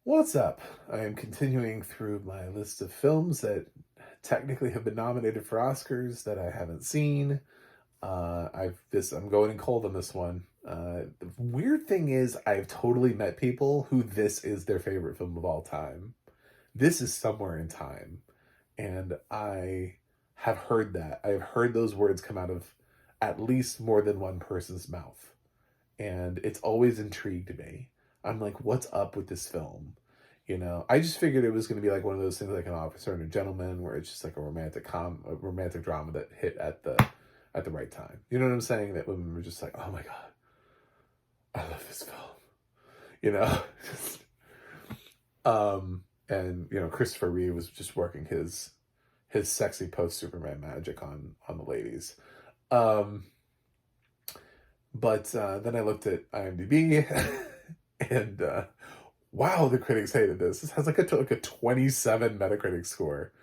What's up? I am continuing through my list of films that technically have been nominated for Oscars that I haven't seen. I'm going in cold on this one. The weird thing is, I've totally met people who this is their favorite film of all time. This is Somewhere in Time, and I have heard that. I have heard those words come out of at least more than one person's mouth, and it's always intrigued me. I'm like, what's up with this film? I just figured it was going to be like one of those things, like An Officer and a Gentleman, where it's just like a romantic drama that hit at the right time. You know what I'm saying? That women were just like, oh my god, I love this film. You know, and Christopher Reeve was just working his sexy post Superman magic on the ladies. Um, but then I looked at IMDb, and wow, the critics hated this. This has like a 27 Metacritic score.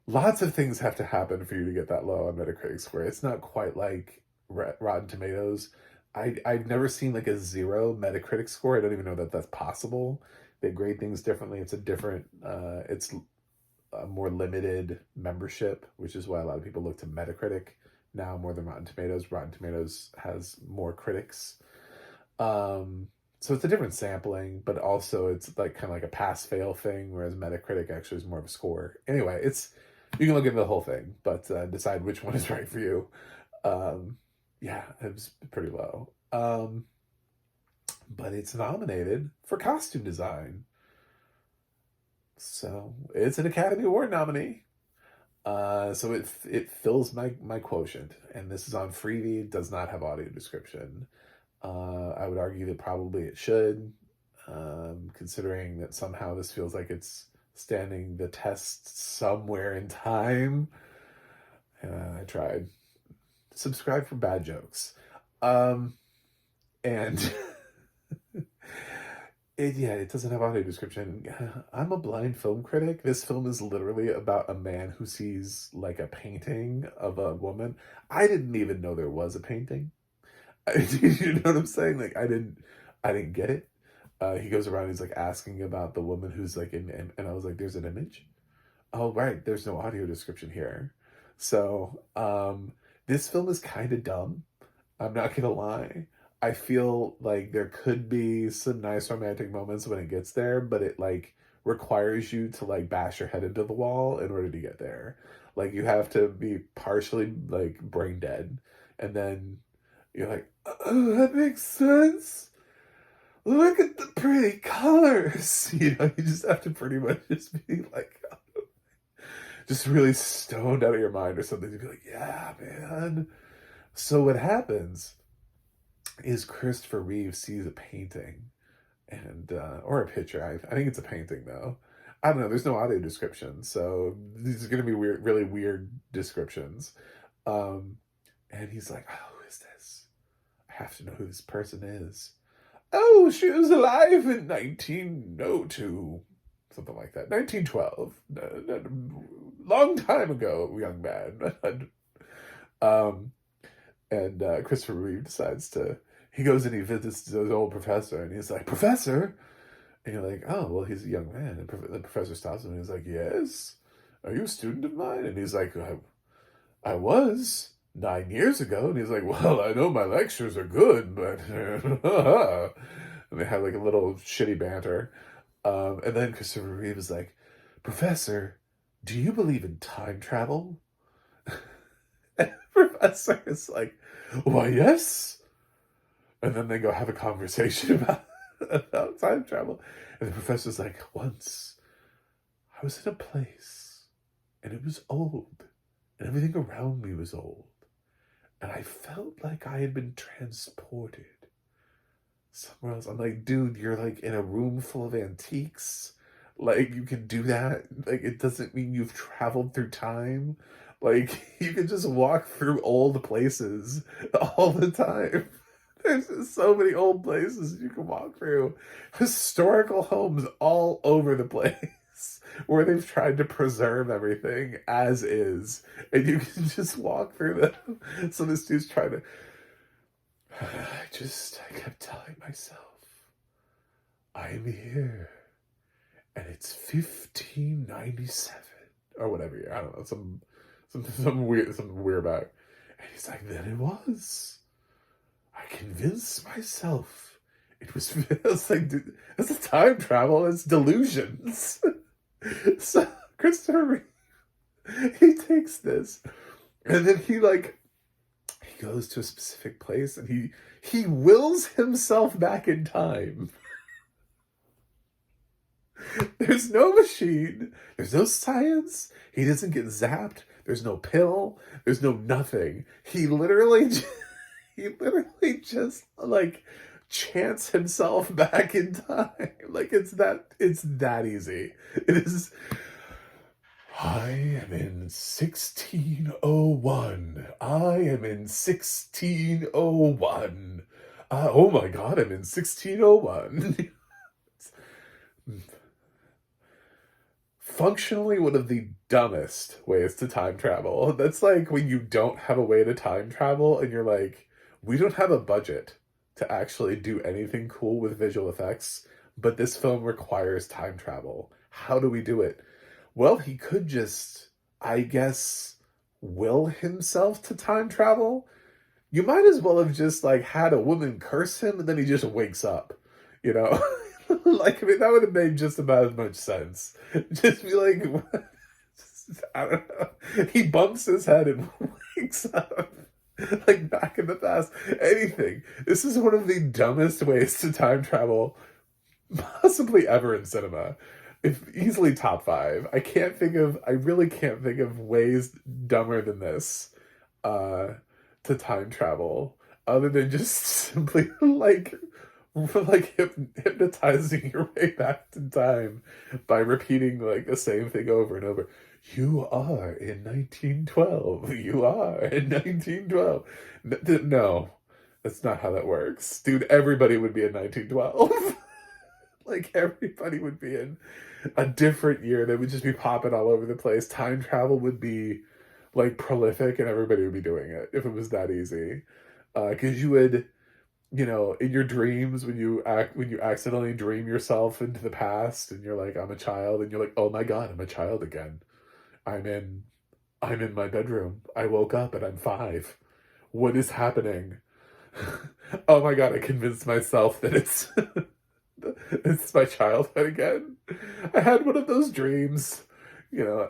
Lots of things have to happen for you to get that low on Metacritic score. It's not quite like Rotten Tomatoes. I've never seen like a 0 Metacritic score. I don't even know that that's possible. They grade things differently. It's a more limited membership, which is why a lot of people look to Metacritic now more than Rotten Tomatoes. Rotten Tomatoes has more critics. So it's a different sampling, but also it's like kind of like a pass-fail thing, whereas Metacritic actually is more of a score. Anyway, you can look into the whole thing, but decide which one is right for you. Yeah, it was pretty low. But it's nominated for costume design. So it's an Academy Award nominee. So it fills my quotient, and this is on FreeVee. Does not have audio description. I would argue that probably it should, considering that somehow this feels like it's standing the test somewhere in time. I tried. Subscribe for bad jokes. And it doesn't have audio description. I'm a blind film critic. This film is literally about a man who sees like a painting of a woman. I didn't even know there was a painting. You know what I'm saying? Like I didn't get it. He goes around, he's like asking about the woman who's like and I was like, there's an image? Oh, right, there's no audio description here. So, this film is kind of dumb. I'm not gonna lie. I feel like there could be some nice romantic moments when it gets there, but it like requires you to like bash your head into the wall in order to get there. Like you have to be partially like brain dead, and then you're like, oh, that makes sense. Look at the pretty colors. You just have to pretty much just be like, just really stoned out of your mind or something to be like, yeah, man. So what happens is Christopher Reeve sees a painting and or a picture. I think it's a painting though. I don't know. There's no audio description, so these are going to be weird, really weird descriptions. Um, and he's like, "Oh, who is this? I have to know who this person is." Oh, she was alive in 1902, something like that. 1912, long time ago, young man. um, and Christopher Reeve he goes and he visits his old professor, and he's like, Professor? And you're like, oh, well, he's a young man. And the professor stops him, and he's like, yes? Are you a student of mine? And he's like, I was 9 years ago. And he's like, well, I know my lectures are good, but and they have like a little shitty banter. And then Christopher Reeve is like, Professor, do you believe in time travel? And the professor is like, why, yes. And then they go have a conversation about time travel. And the professor's like, once I was in a place and it was old and everything around me was old. And I felt like I had been transported somewhere else. I'm like, dude, you're like in a room full of antiques. Like, you can do that. Like, it doesn't mean you've traveled through time. Like, you can just walk through old places all the time. There's just so many old places you can walk through. Historical homes all over the place where they've tried to preserve everything as is. And you can just walk through them. So this dude's trying to... I kept telling myself, I'm here. it's 1597 or whatever year. I don't know, some weird, something weird about it. And he's like, then it was. I convinced myself it was. It's like, dude, that's a time travel. It's delusions. So Christopher Reeve, he takes this, and then he goes to a specific place, and he wills himself back in time. There's no machine. There's no science. He doesn't get zapped. There's no pill. There's no nothing. He literally just like chants himself back in time. Like it's that easy. It is. I am in 1601. I am in 1601. Oh my god, I'm in 1601. Functionally one of the dumbest ways to time travel. That's like when you don't have a way to time travel and you're like, we don't have a budget to actually do anything cool with visual effects, but this film requires time travel. How do we do it? Well, he could just, I guess, will himself to time travel. You might as well have just like had a woman curse him and then he just wakes up, you know? Like, I mean, that would have made just about as much sense. Just be like, I don't know. He bumps his head and wakes up. Like, back in the past. Anything. This is one of the dumbest ways to time travel possibly ever in cinema. If easily top 5. I really can't think of ways dumber than this to time travel. Other than just simply hypnotizing your way back in time by repeating like the same thing over and over. You are in 1912. You are in 1912. No, that's not how that works. Dude, everybody would be in 1912. Like everybody would be in a different year. They would just be popping all over the place. Time travel would be like prolific and everybody would be doing it if it was that easy. Because you would, you know, in your dreams when you accidentally dream yourself into the past and you're like, I'm a child, and you're like, oh my god, I'm a child again. I'm in my bedroom. I woke up and I'm 5. What is happening? Oh my god, I convinced myself that it's my childhood again. I had one of those dreams. You know,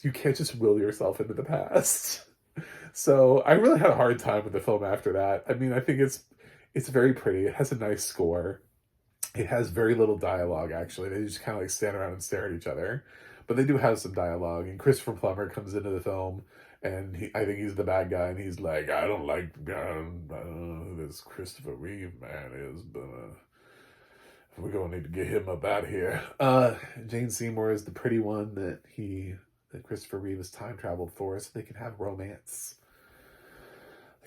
you can't just will yourself into the past. So I really had a hard time with the film after that. I mean, I think it's very pretty. It has a nice score. It has very little dialogue, actually. They just kind of like stand around and stare at each other. But they do have some dialogue. And Christopher Plummer comes into the film, and I think he's the bad guy, and he's like, I don't know who this Christopher Reeve man is, but we're going to need to get him up out here. Jane Seymour is the pretty one that Christopher Reeve has time traveled for, so they can have romance.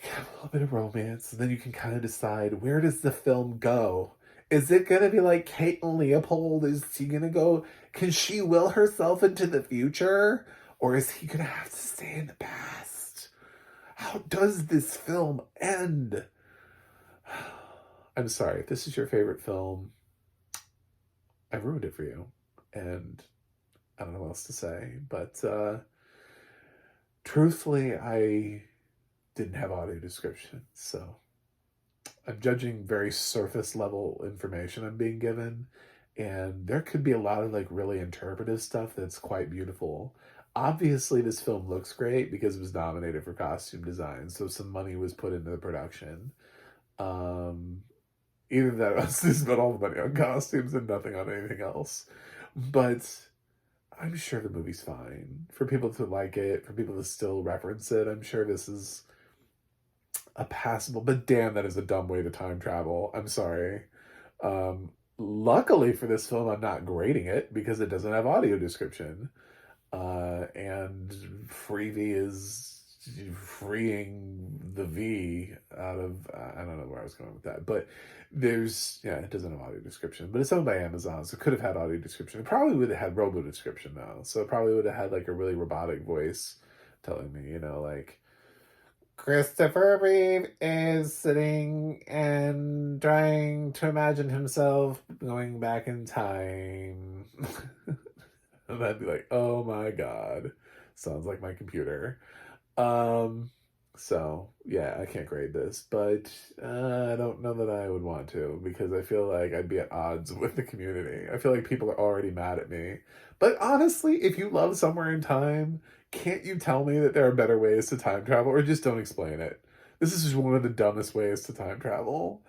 Have a little bit of romance, and then you can kind of decide, where does the film go? Is it gonna be like Kate and Leopold? Is he gonna go? Can she will herself into the future, or is he gonna have to stay in the past? How does this film end? I'm sorry, if this is your favorite film, I've ruined it for you, and I don't know what else to say, but truthfully, I didn't have audio description, so I'm judging very surface level information I'm being given, and there could be a lot of like really interpretive stuff that's quite beautiful. Obviously, this film looks great because it was nominated for costume design, so some money was put into the production. Either that or else they spent all the money on costumes and nothing on anything else. But I'm sure the movie's fine. For people to like it, for people to still reference it, I'm sure this is a passable, but damn, that is a dumb way to time travel. I'm sorry. Luckily for this film, I'm not grading it because it doesn't have audio description. And FreeVee is freeing the V out of, I don't know where I was going with that, but it doesn't have audio description, but it's owned by Amazon, so it could have had audio description. It probably would have had robo description though, so it probably would have had like a really robotic voice telling me, you know, like, Christopher Reeve is sitting and trying to imagine himself going back in time. And I'd be like, oh my god. Sounds like my computer. Um, so yeah, I can't grade this, but I don't know that I would want to because I feel like I'd be at odds with the community. I feel like people are already mad at me. But honestly, if you love Somewhere in Time, can't you tell me that there are better ways to time travel or just don't explain it? This is just one of the dumbest ways to time travel.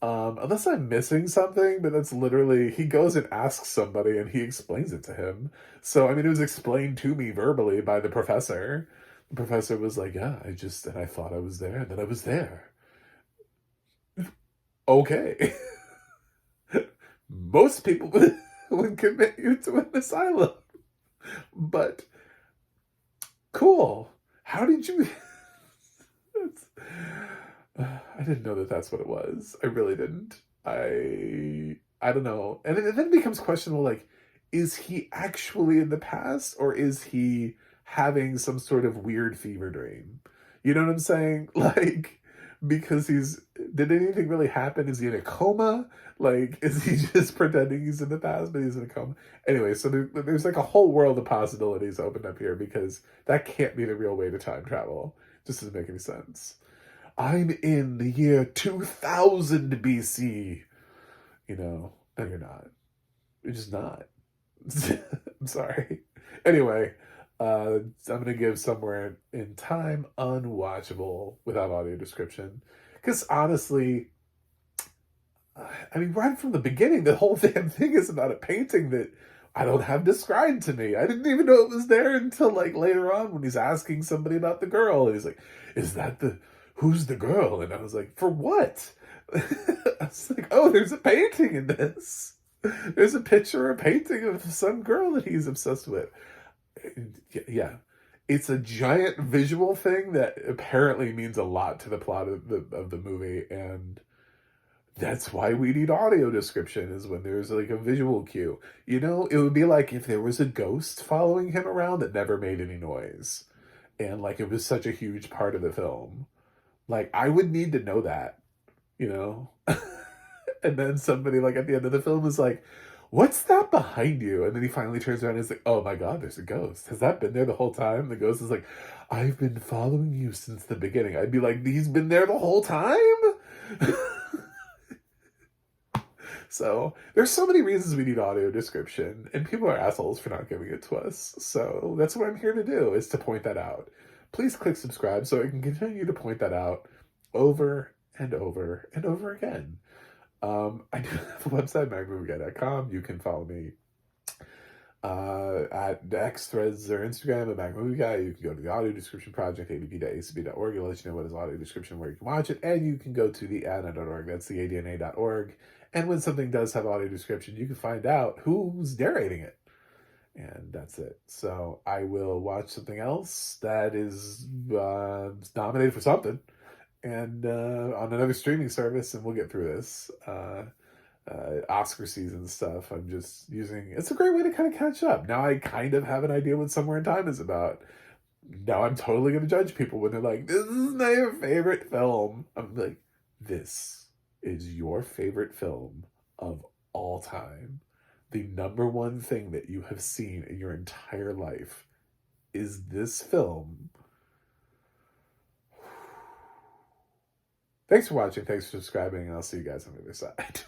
Unless I'm missing something, but that's literally, he goes and asks somebody and he explains it to him. So, I mean, it was explained to me verbally by the professor. The professor was like, yeah, and I thought I was there, and then I was there. Okay. Most people would commit you to an asylum. But cool. How did you. I didn't know that that's what it was. I really didn't. I don't know. And then it becomes questionable like, is he actually in the past or is he having some sort of weird fever dream? You know what I'm saying? Like, because did anything really happen? Is he in a coma? Like, is he just pretending he's in the past, but he's in a coma? Anyway, so there's like a whole world of possibilities opened up here because that can't be the real way to time travel. Just doesn't make any sense. I'm in the year 2000 BC. No, you're not. You're just not. I'm sorry. Anyway, I'm going to give Somewhere in Time unwatchable without audio description. Because honestly, I mean, right from the beginning, the whole damn thing is about a painting that I don't have described to me. I didn't even know it was there until like later on when he's asking somebody about the girl. And he's like, is that who's the girl? And I was like, for what? I was like, oh, there's a painting in this. There's a picture, a painting of some girl that he's obsessed with. Yeah. It's a giant visual thing that apparently means a lot to the plot of the movie. And that's why we need audio description is when there's like a visual cue. It would be like if there was a ghost following him around that never made any noise. And like it was such a huge part of the film. Like I would need to know that, you know? And then somebody like at the end of the film is like, what's that behind you? And then he finally turns around and is like, oh my god, there's a ghost. Has that been there the whole time? The ghost is like, I've been following you since the beginning. I'd be like, he's been there the whole time? So there's so many reasons we need audio description, and people are assholes for not giving it to us. So that's what I'm here to do, is to point that out. Please click subscribe so I can continue to point that out over and over and over again. I do have a website, magmovieguy.com. You can follow me at X, Threads, or Instagram at MacMovieGuy. You can go to the audio description project, adp.acb.org. It'll let you know what is audio description, where you can watch it. And you can go to the adna.org. That's the adna.org. And when something does have audio description, you can find out who's narrating it. And that's it. So I will watch something else that is nominated for something and on another streaming service, and we'll get through this. Oscar season stuff. I'm just using. It's a great way to kind of catch up. Now I kind of have an idea what Somewhere in Time is about. Now I'm totally going to judge people when they're like, "This is my favorite film." I'm like, "This is your favorite film of all time. The number one thing that you have seen in your entire life is this film." Thanks for watching. Thanks for subscribing. And I'll see you guys on the other side.